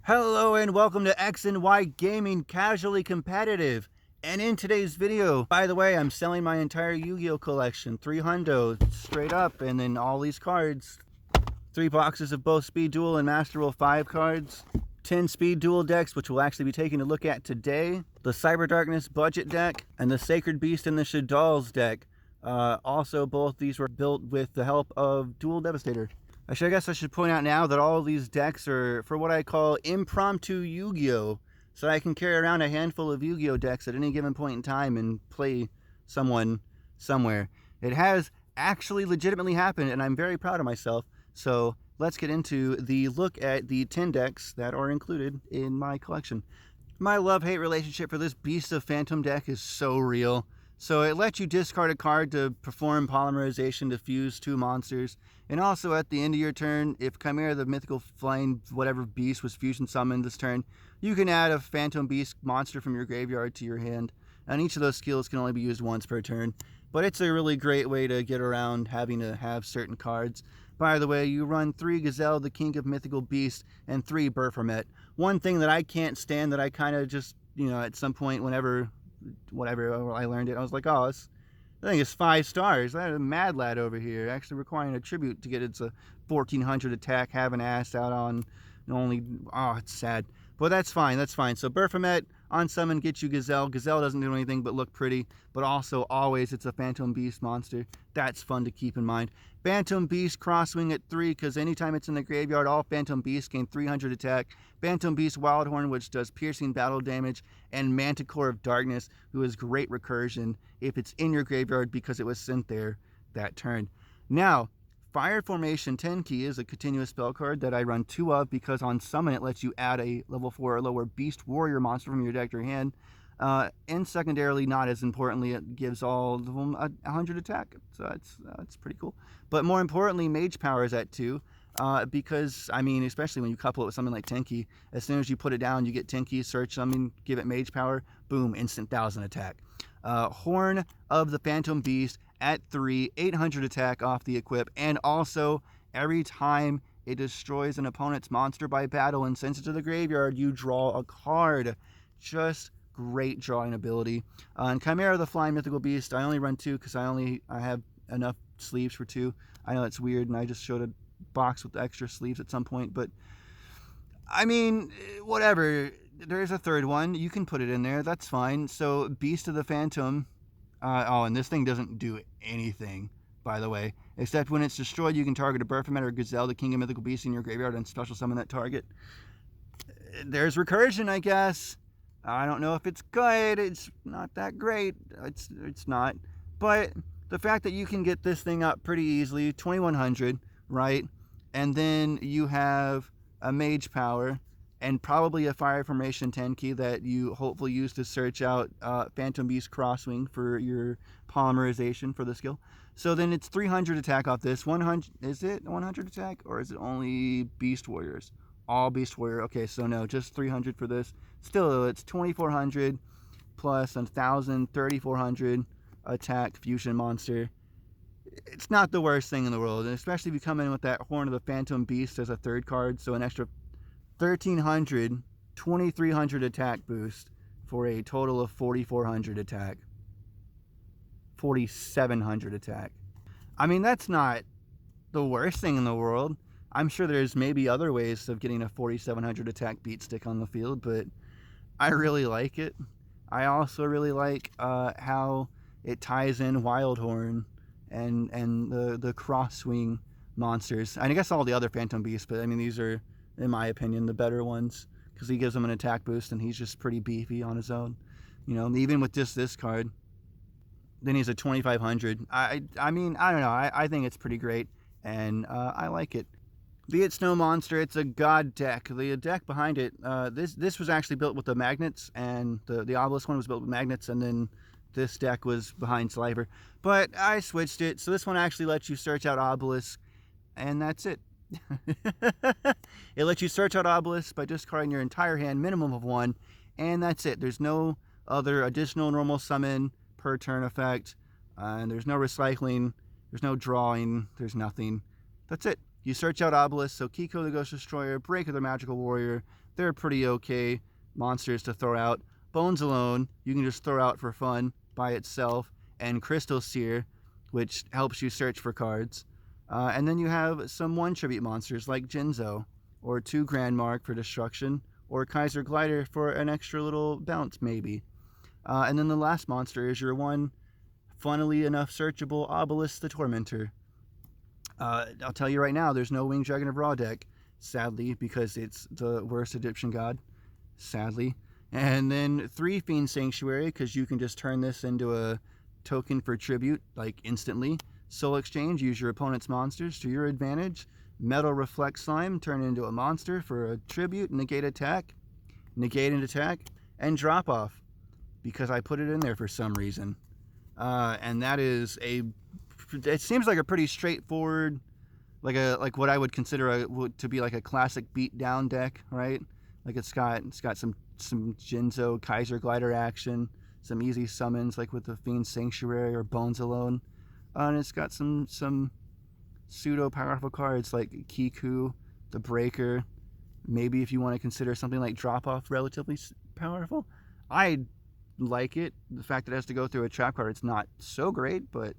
Hello and welcome to X and Y Gaming Casually Competitive. And in today's video, by the way, I'm selling my entire Yu-Gi-Oh collection, 3 hundo straight up, and then all these cards, 3 boxes of both Speed Duel and Master Rule 5 cards, 10 Speed Duel decks, which we'll actually be taking a look at today, the Cyber Darkness budget deck, and the Sacred Beast and the Shadal's deck. Also, both these were built with the help of Duel Devastator. I guess I should point out now that all of these decks are for what I call impromptu Yu-Gi-Oh! So I can carry around a handful of Yu-Gi-Oh! Decks at any given point in time and play someone somewhere. It has actually legitimately happened, and I'm very proud of myself. So let's get into the look at the 10 decks that are included in my collection. My love-hate relationship for this Beast of Phantom deck is so real. So it lets you discard a card to perform polymerization to fuse 2 monsters. And also at the end of your turn, if Chimera the mythical flying whatever beast was fusion summoned this turn, you can add a Phantom Beast monster from your graveyard to your hand. And each of those skills can only be used once per turn. But it's a really great way to get around having to have certain cards. By the way, you run 3 Gazelle, the King of Mythical Beasts, and 3 Berformet. One thing that I can't stand that I kind of just, at some point whatever I learned it, I was like, oh, I think it's 5 stars. That is a mad lad over here, actually requiring a tribute to get its 1400 attack, having ass out on only, it's sad. But that's fine, that's fine. So Berformet on summon gets you Gazelle. Gazelle doesn't do anything but look pretty, but also always it's a Phantom Beast monster. That's fun to keep in mind. Phantom Beast Crosswing at 3, because anytime it's in the graveyard, all Phantom Beasts gain 300 attack. Phantom Beast Wildhorn, which does piercing battle damage, and Manticore of Darkness, who is great recursion if it's in your graveyard because it was sent there that turn. Now, Fire Formation Tenki is a continuous spell card that I run 2 of because on summon it lets you add a level 4 or lower Beast Warrior monster from your deck to your hand. And secondarily, not as importantly, it gives all of them 100 attack. So that's pretty cool. But more importantly, Mage Power is at 2. Because, especially when you couple it with something like Tenki, as soon as you put it down, you get Tenki, search something, give it Mage Power, boom, instant 1000 attack. Horn of the Phantom Beast at 3, 800 attack off the equip, and also every time it destroys an opponent's monster by battle and sends it to the graveyard, you draw a card. Just great drawing ability. And Chimera the Flying Mythical Beast, I only run 2 because I have enough sleeves for 2. I know it's weird, and I just showed a box with extra sleeves at some point, but whatever. There's a third one, you can put it in there, that's fine. So Beast of the Phantom, and this thing doesn't do anything, by the way, except when it's destroyed you can target a Berformet or Gazelle, the King of Mythical Beasts, in your graveyard and special summon that target. There's recursion, I guess. I don't know if it's good, it's not that great, it's not, but the fact that you can get this thing up pretty easily, 2100, right? And then you have a Mage Power and probably a Fire Formation Tenki that you hopefully use to search out Phantom Beast Crosswing for your polymerization for the skill. So then it's 300 attack off this. 100, is it 100 attack or is it only Beast Warriors? All Beast Warrior. Okay, so no, just 300 for this. Still, it's 2400 plus 1000, 3400 attack fusion monster. It's not the worst thing in the world, and especially if you come in with that Horn of the Phantom Beast as a third card, so an extra 1300, 2300 attack boost for a total of 4400 attack. 4700 attack. That's not the worst thing in the world. I'm sure there's maybe other ways of getting a 4700 attack beat stick on the field, but I really like it. I also really like how it ties in Wildhorn and the Crosswing monsters. And I guess all the other Phantom Beasts, but these are, in my opinion, the better ones, because he gives them an attack boost and he's just pretty beefy on his own. Even with just this card, then he's a 2500. I don't know, I think it's pretty great, and I like it. The It Snow Monster, it's a god deck. The deck behind it, this was actually built with the magnets, and the Obelisk one was built with magnets, and then this deck was behind Slifer. But I switched it, so this one actually lets you search out Obelisk, and that's it. It lets you search out Obelisk by discarding your entire hand, minimum of 1, and that's it. There's no other additional normal summon per turn effect, and there's no recycling, there's no drawing, there's nothing. That's it. You search out Obelisk, so Kiko the Ghost Destroyer, Breaker the Magical Warrior, they're pretty okay monsters to throw out. Bones alone, you can just throw out for fun by itself, and Crystal Seer, which helps you search for cards. And then you have some 1 tribute monsters like Jinzo, or 2 Grand Mark for destruction, or Kaiser Glider for an extra little bounce maybe. And then the last monster is your 1 funnily enough searchable Obelisk the Tormentor. I'll tell you right now, there's no Winged Dragon of Raw deck, sadly, because it's the worst Egyptian god, sadly. And then 3 Fiend Sanctuary, because you can just turn this into a token for tribute, like instantly. Soul Exchange, use your opponent's monsters to your advantage. Metal Reflect Slime, turn into a monster for a tribute, negate attack, negate an attack, and drop off, because I put it in there for some reason. And that is it seems like a pretty straightforward, like what I would consider to be like a classic beatdown deck, right? Like it's got some Jinzo Kaiser Glider action, some easy summons like with the Fiend Sanctuary or Bones alone, and it's got some pseudo powerful cards like Kiku, the Breaker. Maybe if you want to consider something like Drop Off relatively powerful. I like it. The fact that it has to go through a trap card, it's not so great, but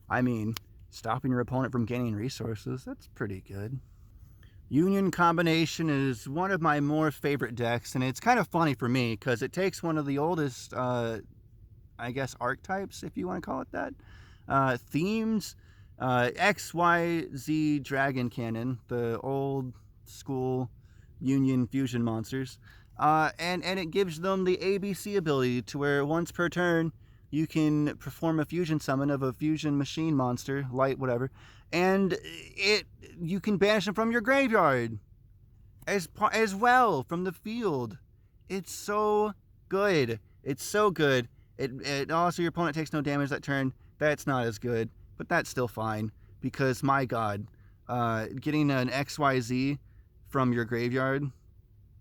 I mean, stopping your opponent from gaining resources, that's pretty good. Union Combination is one of my more favorite decks, and it's kind of funny for me because it takes one of the oldest, I guess, archetypes, if you want to call it that, themes, XYZ Dragon Cannon, the old school Union fusion monsters, and it gives them the ABC ability to where once per turn you can perform a fusion summon of a fusion machine monster, light, whatever, and you can banish them from your graveyard as well from the field. It's so good. It's so good. It also, your opponent takes no damage that turn. That's not as good, but that's still fine because my God, getting an XYZ from your graveyard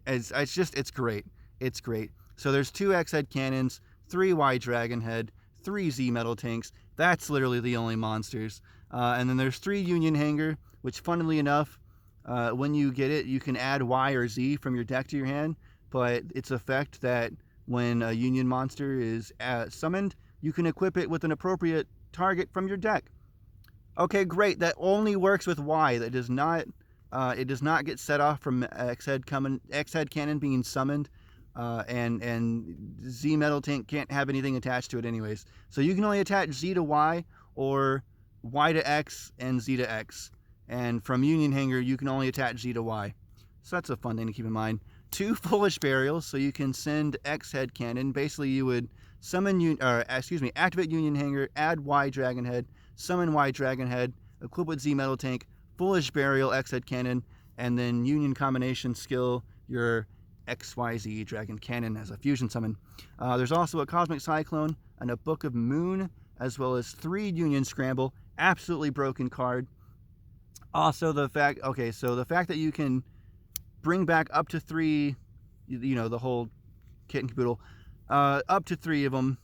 it's great. It's great. So there's 2 X-Head cannons, 3 Y Dragon Head, 3 Z Metal Tanks. That's literally the only monsters. And then there's 3 Union Hanger, which funnily enough, when you get it, you can add Y or Z from your deck to your hand, but its effect that when a Union monster is summoned, you can equip it with an appropriate target from your deck. Okay, great. That only works with Y. That does not, it does not get set off from X-Head Cannon being summoned. And Z Metal Tank can't have anything attached to it anyways. So you can only attach Z to Y or Y to X and Z to X. And from Union Hanger, you can only attach Z to Y. So that's a fun thing to keep in mind. 2 Foolish Burials, so you can send X-Head Cannon. Basically, you would activate Union Hanger, add Y Dragon Head, summon Y Dragon Head, equip with Z Metal Tank, Foolish Burial, X-Head Cannon, and then Union Combination skill your XYZ Dragon Cannon as a fusion summon. There's also a Cosmic Cyclone and a Book of Moon, as well as 3 Union Scramble. Absolutely broken card. Also the fact that you can bring back up to 3, the whole kit and caboodle, up to 3 of them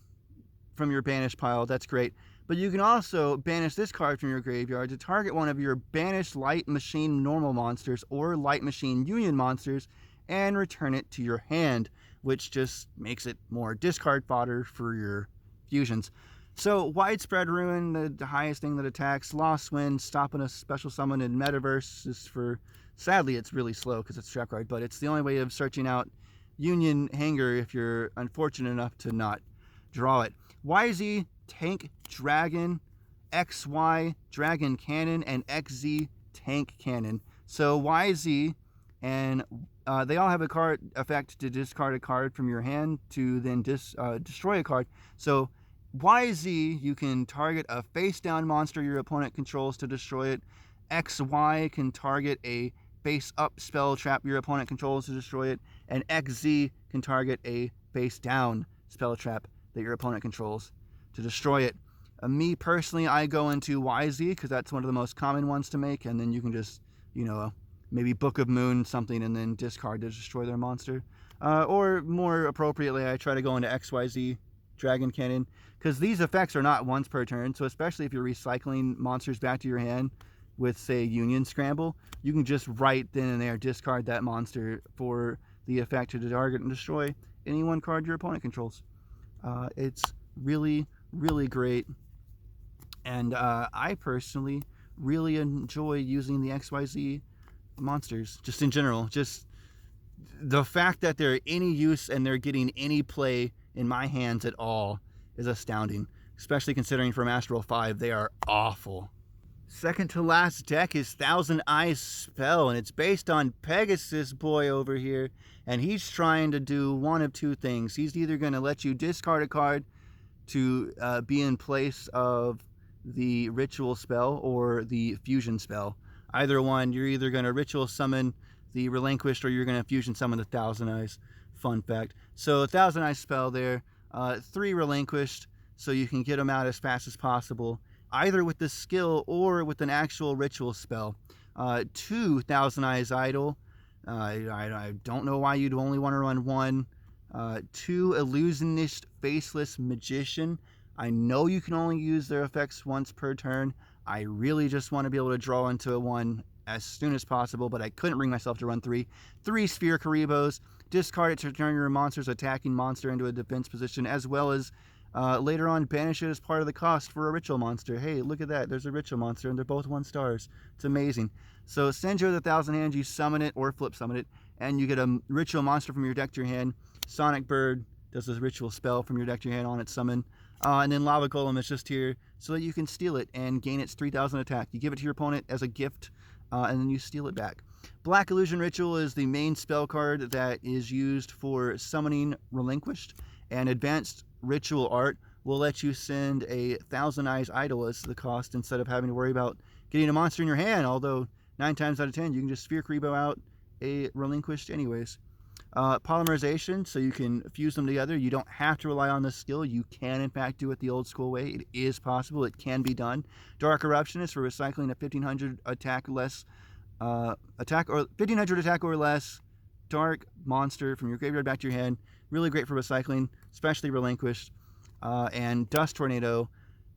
from your banished pile, that's great. But you can also banish this card from your graveyard to target one of your banished Light Machine normal monsters or Light Machine Union monsters and return it to your hand, which just makes it more discard fodder for your fusions. So Widespread Ruin, the highest thing that attacks. Lost Wind, stopping a special summon in Metaverse is for, sadly it's really slow because it's a trap card, but it's the only way of searching out Union Hanger if you're unfortunate enough to not draw it. YZ Tank Dragon, XY Dragon Cannon, and XZ Tank Cannon. So YZ and they all have a card effect to discard a card from your hand to then destroy a card. So YZ, you can target a face down monster your opponent controls to destroy it. XY can target a face up spell trap your opponent controls to destroy it. And XZ can target a face down spell trap that your opponent controls to destroy it. Me personally, I go into YZ because that's one of the most common ones to make, and then you can just, maybe Book of Moon something and then discard to destroy their monster. Or more appropriately, I try to go into XYZ Dragon Cannon because these effects are not once per turn, so especially if you're recycling monsters back to your hand with, say, Union Scramble, you can just right then and there discard that monster for the effect to target and destroy any one card your opponent controls. It's really, really great. And I personally really enjoy using the XYZ monsters, just in general. Just the fact that they're any use and they're getting any play in my hands at all is astounding, especially considering for Master Rule 5 they are awful. Second to last deck is Thousand Eyes Spell, and it's based on Pegasus Boy over here, and he's trying to do one of two things. He's either going to let you discard a card to be in place of the ritual spell or the fusion spell. Either one, you're either going to ritual summon the relinquished or you're going to fusion summon the Thousand Eyes. Fun fact. So Thousand Eyes Spell there, 3 relinquished, so you can get them out as fast as possible, either with the skill or with an actual ritual spell. 2 Thousand Eyes Idol. I don't know why you'd only want to run 1. 2 Illusionist Faceless Magician. I know you can only use their effects once per turn. I really just want to be able to draw into a 1 as soon as possible, but I couldn't bring myself to run 3. 3 Sphere Karibos. Discard it to turn your monster's attacking monster into a defense position, as well as later on banish it as part of the cost for a ritual monster. Hey, look at that. There's a ritual monster, and they're both 1 stars. It's amazing. So send you the 1,000 hands, you summon it or flip summon it, and you get a ritual monster from your deck to your hand. Sonic Bird does this ritual spell from your deck to your hand on its summon. And then Lava Golem is just here so that you can steal it and gain its 3,000 attack. You give it to your opponent as a gift, and then you steal it back. Black Illusion Ritual is the main spell card that is used for summoning relinquished, and Advanced Ritual Art will let you send a Thousand Eyes Idol as the cost instead of having to worry about getting a monster in your hand, although 9 times out of 10 you can just Sphere Karibo out a relinquished anyways. Polymerization, so you can fuse them together. You don't have to rely on this skill. You can in fact do it the old school way. It is possible. It can be done. Dark Eruption is for recycling a 1500 attack less attack or 1500 attack or less dark monster from your graveyard back to your hand. Really great for recycling, especially relinquished. And Dust Tornado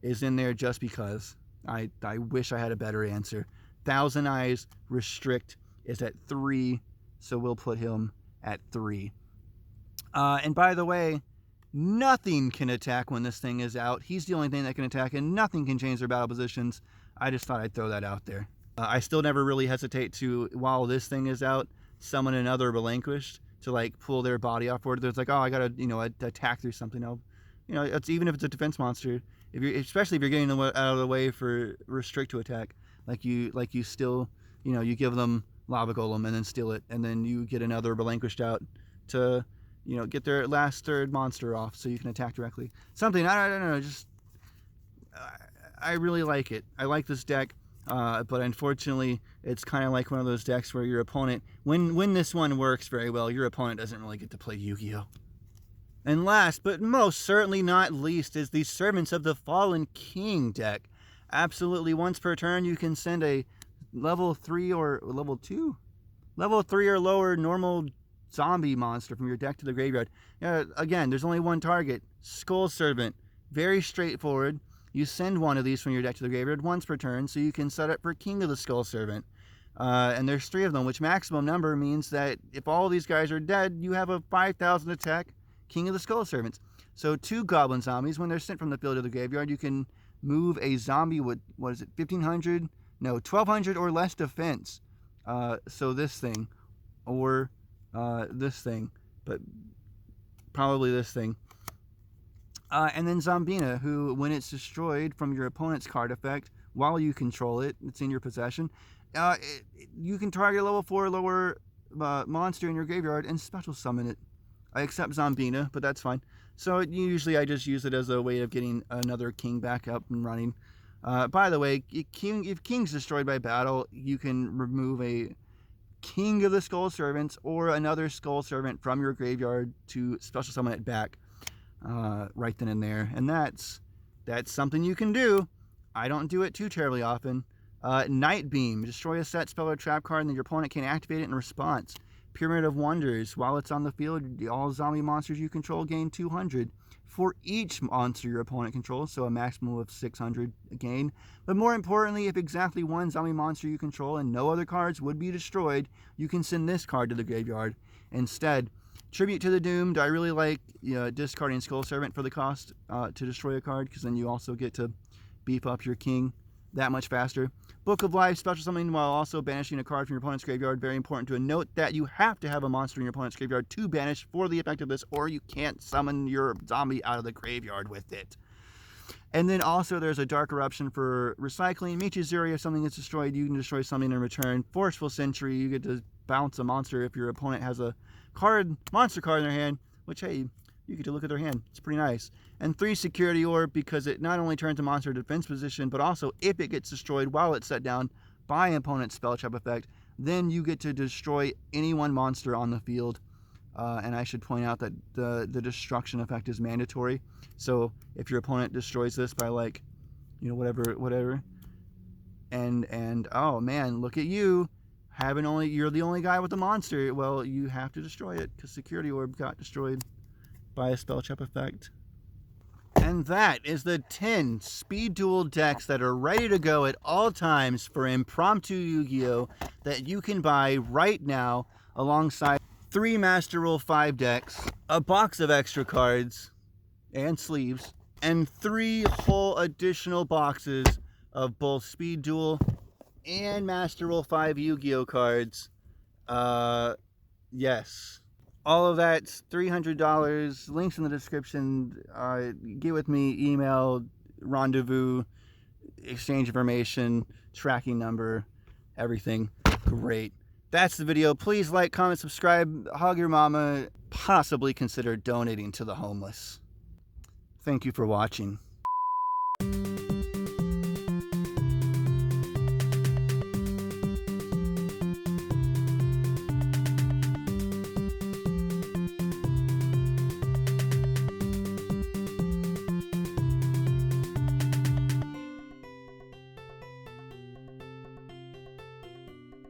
is in there just because. I wish I had a better answer. Thousand Eyes Restrict is at 3, so we'll put him at 3. And by the way, nothing can attack when this thing is out. He's the only thing that can attack, and nothing can change their battle positions. I just thought I'd throw that out there. I still never really hesitate to, while this thing is out, summon another relinquished to like pull their body off board. There's like, oh, I gotta, attack through something. It's even if it's a defense monster. Especially if you're getting out of the way for restrict to attack, like you still, you give them Lava Golem and then steal it, and then you get another relinquished out to, get their last third monster off so you can attack directly. Something, I don't know, just, I really like it. I like this deck, but unfortunately, it's kind of like one of those decks where your opponent, when this one works very well, your opponent doesn't really get to play Yu-Gi-Oh! And last, but most certainly not least, is the Servants of the Fallen King deck. Absolutely, once per turn, you can send a level 3 or level 2? Level 3 or lower normal zombie monster from your deck to the graveyard. Again, there's only one target. Skull Servant. Very straightforward. You send one of these from your deck to the graveyard once per turn, so you can set up for King of the Skull Servant. And there's 3 of them, which maximum number means that if all these guys are dead, you have a 5,000 attack King of the Skull Servants. So 2 Goblin Zombies, when they're sent from the field to the graveyard, you can move a zombie with, 1,500? No, 1,200 or less defense. So this thing, or this thing, but probably this thing. And then Zombina, who, when it's destroyed from your opponent's card effect, while you control it, it's in your possession, you can target a level 4 or lower monster in your graveyard and special summon it. I accept Zombina, but that's fine. So usually I just use it as a way of getting another king back up and running. By the way, if King's destroyed by battle, you can remove a King of the Skull Servants or another Skull Servant from your graveyard to special summon it back right then and there. And that's something you can do. I don't do it too terribly often. Night Beam. Destroy a set spell or trap card and then your opponent can activate it in response. Pyramid of Wonders. While it's on the field, all zombie monsters you control gain 200 for each monster your opponent controls, so a maximum of 600 gain. But more importantly, if exactly one zombie monster you control and no other cards would be destroyed, you can send this card to the graveyard. instead. Tribute to the Doomed, I really like discarding Skull Servant for the cost to destroy a card, because then you also get to beef up your king that much faster. Book of Life, special summon while also banishing a card from your opponent's graveyard. Very important to note that you have to have a monster in your opponent's graveyard to banish for the effect of this, or you can't summon your zombie out of the graveyard with it. And then also there's a Dark Eruption for recycling. Michizuri, if something gets destroyed, you can destroy something in return. Forceful Sentry, you get to bounce a monster if your opponent has a monster card in their hand, which, hey, you get to look at their hand. It's pretty nice. And 3 Security Orb, because it not only turns a monster to defense position, but also if it gets destroyed while it's set down by an opponent's spell trap effect, then you get to destroy any one monster on the field. And I should point out that the destruction effect is mandatory. So if your opponent destroys this by, like, whatever, and oh man, look at you, you're the only guy with the monster. Well, you have to destroy it because Security Orb got destroyed by a spell trap effect. And that is the 10 Speed Duel decks that are ready to go at all times for impromptu Yu-Gi-Oh! That you can buy right now, alongside 3 Master Rule 5 decks, a box of extra cards and sleeves, and 3 whole additional boxes of both Speed Duel and Master Rule 5 Yu-Gi-Oh! Cards. Yes. All of that's $300. Links in the description. Get with me, email, rendezvous, exchange information, tracking number, everything. Great. That's the video. Please like, comment, subscribe, hug your mama, possibly consider donating to the homeless. Thank you for watching.